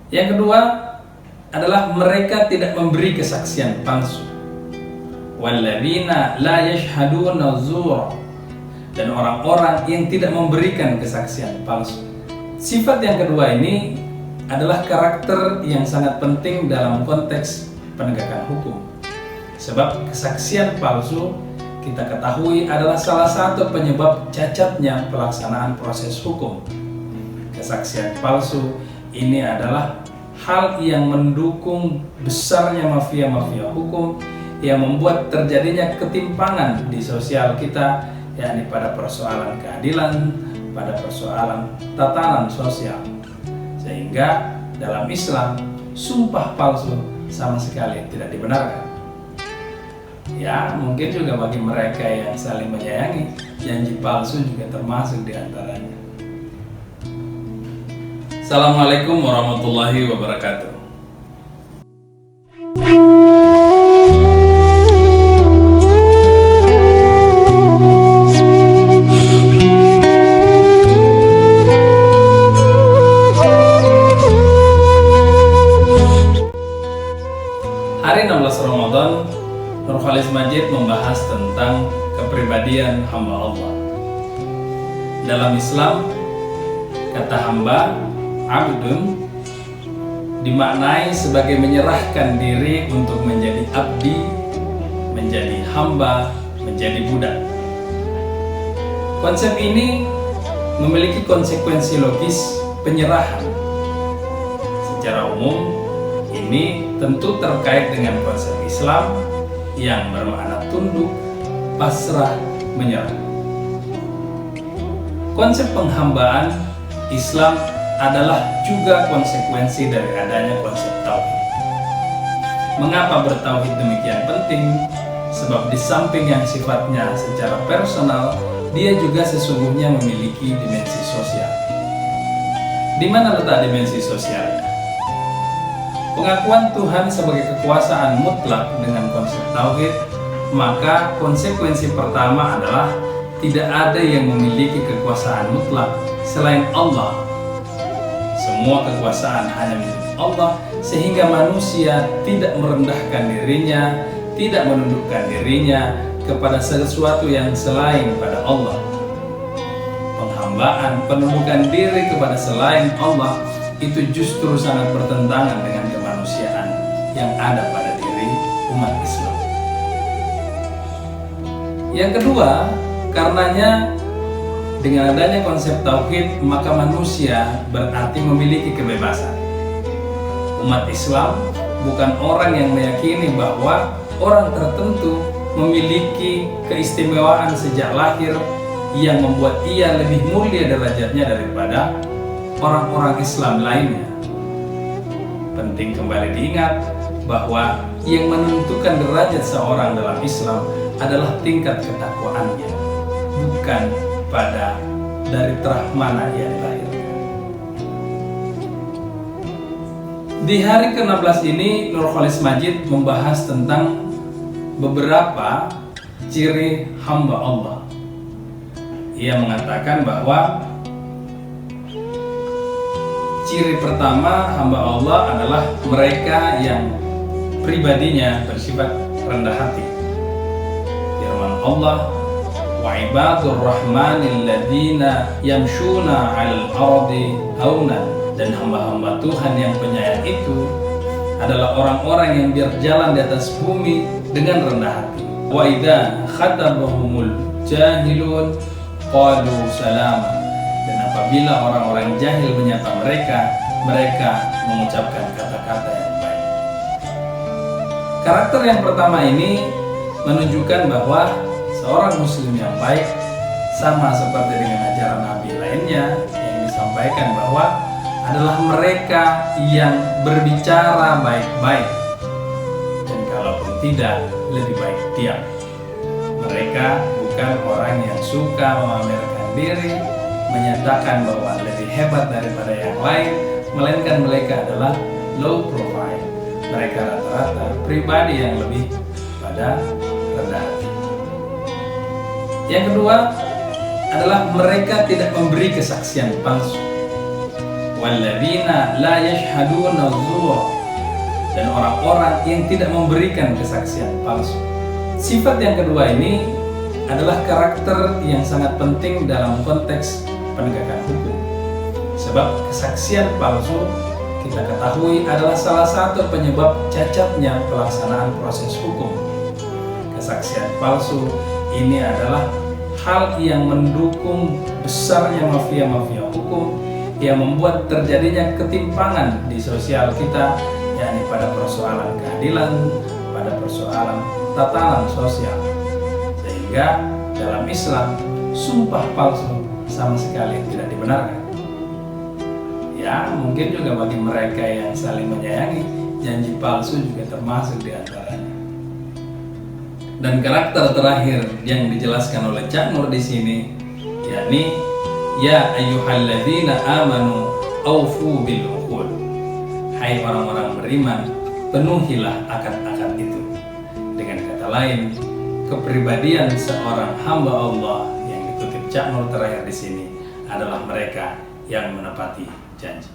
Yang kedua adalah mereka tidak memberi kesaksian palsu. Walladzina la yashhaduna dzura, dan orang-orang yang tidak memberikan kesaksian palsu. Sifat yang kedua ini adalah karakter yang sangat penting dalam konteks penegakan hukum. Sebab kesaksian palsu kita ketahui adalah salah satu penyebab cacatnya pelaksanaan proses hukum. Kesaksian palsu ini adalah hal yang mendukung besarnya mafia-mafia hukum yang membuat terjadinya ketimpangan di sosial kita, yakni pada persoalan keadilan, pada persoalan tatanan sosial. Sehingga dalam Islam, sumpah palsu sama sekali tidak dibenarkan. Ya, mungkin juga bagi mereka yang saling menyayangi, janji palsu juga termasuk di antaranya. Assalamualaikum warahmatullahi wabarakatuh. Hari 16 Ramadan, Nurkhalis Majid membahas tentang kepribadian hamba Allah. Dalam Islam, kata hamba, abdun, dimaknai sebagai menyerahkan diri untuk menjadi abdi, menjadi hamba, menjadi budak. Konsep ini memiliki konsekuensi logis penyerahan. Secara umum, ini tentu terkait dengan konsep Islam yang bermakna tunduk, pasrah, menyerah. Konsep penghambaan Islam adalah juga konsekuensi dari adanya konsep tauhid. Mengapa bertauhid demikian penting? Sebab di samping yang sifatnya secara personal, dia juga sesungguhnya memiliki dimensi sosial. Di mana letak dimensi sosialnya? Pengakuan Tuhan sebagai kekuasaan mutlak dengan konsep tauhid, maka konsekuensi pertama adalah tidak ada yang memiliki kekuasaan mutlak selain Allah. Semua kekuasaan hanya milik Allah, sehingga manusia tidak merendahkan dirinya, tidak menundukkan dirinya kepada sesuatu yang selain pada Allah. Penghambaan, penundukan diri kepada selain Allah itu justru sangat bertentangan dengan kemanusiaan yang ada pada diri umat Islam. Yang kedua, karenanya dengan adanya konsep tauhid, maka manusia berarti memiliki kebebasan. Umat Islam bukan orang yang meyakini bahwa orang tertentu memiliki keistimewaan sejak lahir yang membuat ia lebih mulia derajatnya daripada orang-orang Islam lainnya. Penting kembali diingat bahwa yang menentukan derajat seorang dalam Islam adalah tingkat ketakwaannya, bukan pada dari terah mana ia dilahirkan. Di hari ke-16 ini, Nurkhalis Majid membahas tentang beberapa ciri hamba Allah. Ia mengatakan bahwa ciri pertama hamba Allah adalah mereka yang pribadinya bersifat rendah hati. Firman Allah, wa ibadur rahmanil ladzina yamshuna 'alal ardi haunan, dan hamba-hamba Tuhan yang penyayang itu adalah orang-orang yang berjalan di atas bumi dengan rendah hati. Wa idza khatabahumul jahilun qalu salama, dan apabila orang-orang jahil menyapa mereka mengucapkan kata-kata yang baik. Karakter yang pertama ini menunjukkan bahwa seorang muslim yang baik sama seperti dengan ajaran Nabi lainnya yang disampaikan bahwa adalah mereka yang berbicara baik-baik, dan kalaupun tidak, lebih baik diam. Mereka bukan orang yang suka memamerkan diri, menyatakan bahwa lebih hebat daripada yang lain, melainkan mereka adalah low profile. Mereka rata-rata pribadi yang lebih pada rendah hati. Yang kedua adalah mereka tidak memberi kesaksian palsu. walladzina la yashhaduna dzur, dan orang-orang yang tidak memberikan kesaksian palsu. Sifat yang kedua ini adalah karakter yang sangat penting dalam konteks penegakan hukum. Sebab kesaksian palsu kita ketahui adalah salah satu penyebab cacatnya pelaksanaan proses hukum. Kesaksian palsu ini adalah hal yang mendukung besarnya mafia-mafia hukum yang membuat terjadinya ketimpangan di sosial kita, yakni pada persoalan keadilan, pada persoalan tatanan sosial. Sehingga dalam Islam, sumpah palsu sama sekali tidak dibenarkan. Ya, mungkin juga bagi mereka yang saling menyayangi, janji palsu juga termasuk di antaranya. Dan karakter terakhir yang dijelaskan oleh Cak Nur di sini, yakni ya ayyuhalladzina amanu aufu bil uqud. Hai orang-orang beriman, penuhilah akad-akad itu. Dengan kata lain, kepribadian seorang hamba Allah yang dikutip Cak Nur terakhir di sini adalah mereka yang menepati janji.